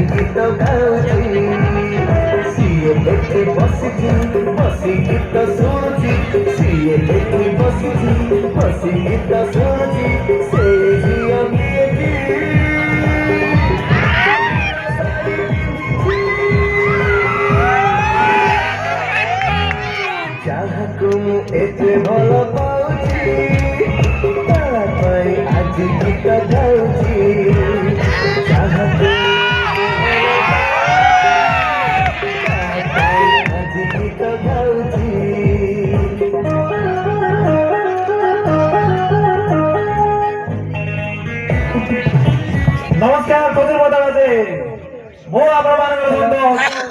ଗୀତ ଗାଉଛି ସିଏ ଏଠି ବସିଛି ବସି ଗୀତ ଶୁଣୁଛି ସିଏ ଏଠି ବସିଛି ବସି ଗୀତ ଶୁଣୁଛି ସେ ଝିଅ କିଏ ଯାହାକୁ ମୁଁ ଏତେ ଭଲ ପାଉଛି ତା ପାଇଁ ଆଜି ଗୀତ ଗାଉଛି ଯାହାକୁ ଆଜି ଗୀତ ଗାଉଛି। ନମସ୍କାର, ମୋ ଆପଣମାନଙ୍କ